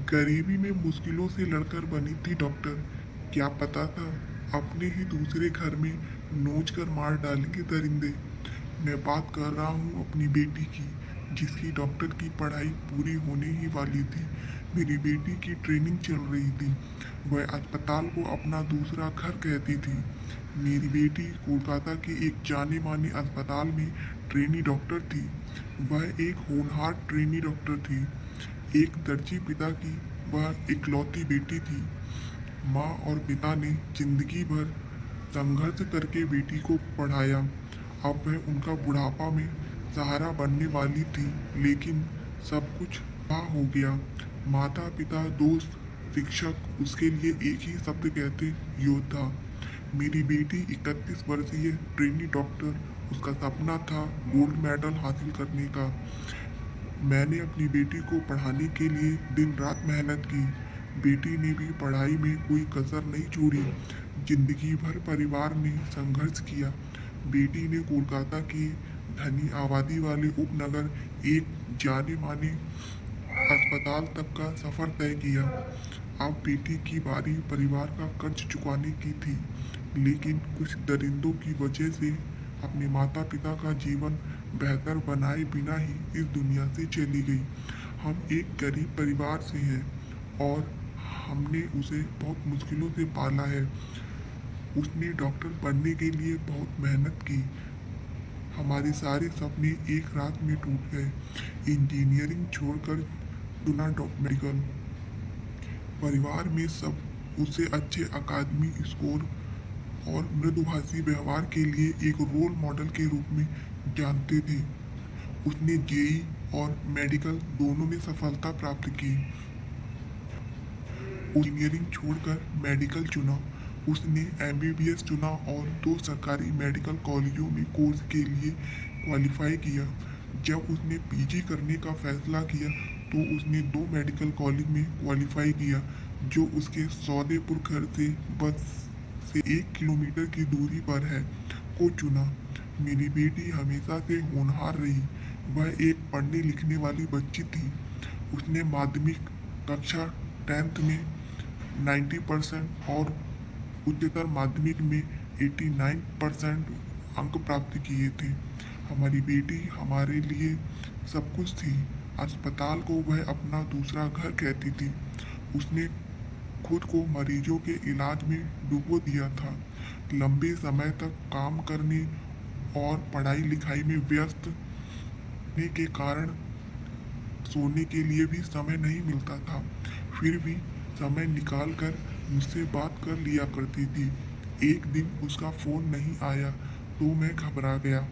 गरीबी में मुश्किलों से लड़कर बनी थी डॉक्टर। क्या पता था अपने ही दूसरे घर में नोच कर मार डालेंगे दरिंदे। मैं बात कर रहा हूँ अपनी बेटी की, जिसकी डॉक्टर की पढ़ाई पूरी होने ही वाली थी। मेरी बेटी की ट्रेनिंग चल रही थी। वह अस्पताल को अपना दूसरा घर कहती थी। मेरी बेटी कोलकाता के एक जाने माने अस्पताल में ट्रेनी डॉक्टर थी। वह एक होनहार ट्रेनी डॉक्टर थी। एक दर्जी पिता की वह इकलौती बेटी थी। माँ और पिता ने जिंदगी भर संघर्ष करके बेटी को पढ़ाया। अब वह उनका बुढ़ापा में सहारा बनने वाली थी, लेकिन सब कुछ तबाह हो गया। माता पिता दोस्त शिक्षक उसके लिए एक ही शब्द कहते, योद्धा। मेरी बेटी 31 वर्षीय ट्रेनी डॉक्टर, उसका सपना था गोल्ड मेडल हासिल करने का। मैंने अपनी बेटी को पढ़ाने के लिए दिन रात मेहनत की। बेटी ने भी पढ़ाई में कोई कसर नहीं छोड़ी। जिंदगी भर परिवार ने संघर्ष किया। बेटी ने कोलकाता के धनी आबादी वाले उपनगर एक जाने माने अस्पताल तक का सफर तय किया। अब बेटी की बारी परिवार का कर्ज चुकाने की थी, लेकिन कुछ दरिंदों की वजह से अपने माता पिता का जीवन बेहतर बनाए बिना ही इस दुनिया से चली गई। हम एक गरीब परिवार से हैं और हमने उसे बहुत मुश्किलों से पाला है। उसने डॉक्टर बनने के लिए बहुत मेहनत की। हमारे सारे सपने एक रात में टूट गए। इंजीनियरिंग छोड़कर चुना मेडिकल। परिवार में सब उसे अच्छे अकादमी स्कोर और मृदुभाषी व्यवहार के लिए एक रोल मॉडल के रूप में जानते थे। उसने जेई और मेडिकल दोनों में सफलता प्राप्त की। इंजीनियरिंग छोड़कर मेडिकल चुना। उसने एमबीबीएस चुना और दो सरकारी मेडिकल कॉलेजों में कोर्स के लिए क्वालिफाई किया। जब उसने पीजी करने का फैसला किया तो उसने दो मेडिकल कॉलेज में क्वालिफाई किया, जो उसके सौदेपुर घर से बस से 1 किलोमीटर की दूरी पर है, को चुना। मेरी बेटी हमेशा से होनहार रही। वह एक पढ़ने लिखने वाली बच्ची थी। उसने माध्यमिक कक्षा 10th में 90% और उच्चतर माध्यमिक में 89% अंक प्राप्त किए थे। हमारी बेटी हमारे लिए सब कुछ थी। अस्पताल को वह अपना दूसरा घर कहती थी। उसने खुद को मरीजों के इलाज में डुबो दिया था। लंबे समय तक काम करने और पढ़ाई लिखाई में व्यस्त होने के कारण सोने के लिए भी समय नहीं मिलता था। फिर भी समय निकाल कर मुझसे बात कर लिया करती थी। एक दिन उसका फ़ोन नहीं आया तो मैं घबरा गया।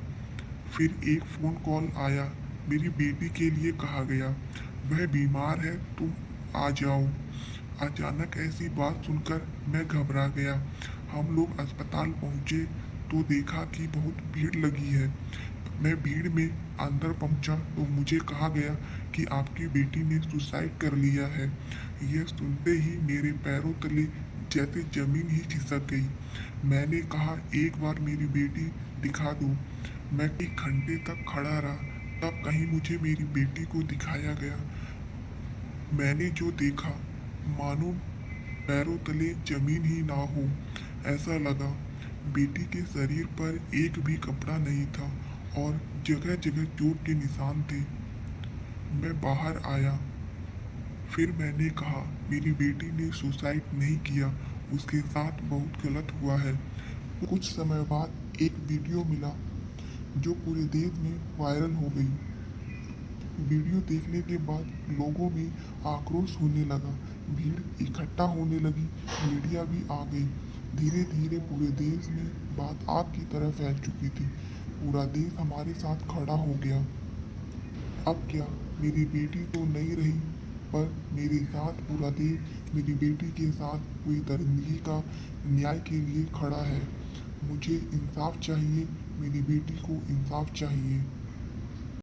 फिर एक फ़ोन कॉल आया। मेरी बेटी के लिए कहा गया, वह बीमार है, तुम आ जाओ। अचानक ऐसी बात सुनकर मैं घबरा गया। हम लोग अस्पताल पहुंचे तो देखा कि बहुत भीड़ लगी है। मैं भीड़ में अंदर पहुंचा तो मुझे कहा गया कि आपकी बेटी ने सुसाइड कर लिया है। यह सुनते ही मेरे पैरों तले जैसे जमीन ही खिसक गई। मैंने कहा, एक बार मेरी बेटी दिखा दो। मैं कई घंटे तक खड़ा रहा, तब कहीं मुझे मेरी बेटी को दिखाया गया। मैंने जो देखा, मानो पैरों तले जमीन ही ना हो, ऐसा लगा। बेटी के शरीर पर एक भी कपड़ा नहीं था और जगह जगह चोट के निशान थे। मैं बाहर आया। फिर मैंने कहा, मेरी बेटी ने सुसाइड नहीं किया, उसके साथ बहुत गलत हुआ है। कुछ समय बाद एक वीडियो मिला जो पूरे देश में वायरल हो गई। वीडियो देखने के बाद लोगों में आक्रोश होने लगा। भीड़ इकट्ठा होने लगी। मीडिया भी आ गई। धीरे धीरे पूरे देश में बात आग की तरह फैल चुकी थी। पूरा देश हमारे साथ खड़ा हो गया। अब क्या, मेरी बेटी तो नहीं रही, पर मेरे साथ पूरा देश मेरी बेटी के साथ हुई दरिंदगी का न्याय के लिए खड़ा है। मुझे इंसाफ चाहिए, मेरी बेटी को इंसाफ चाहिए।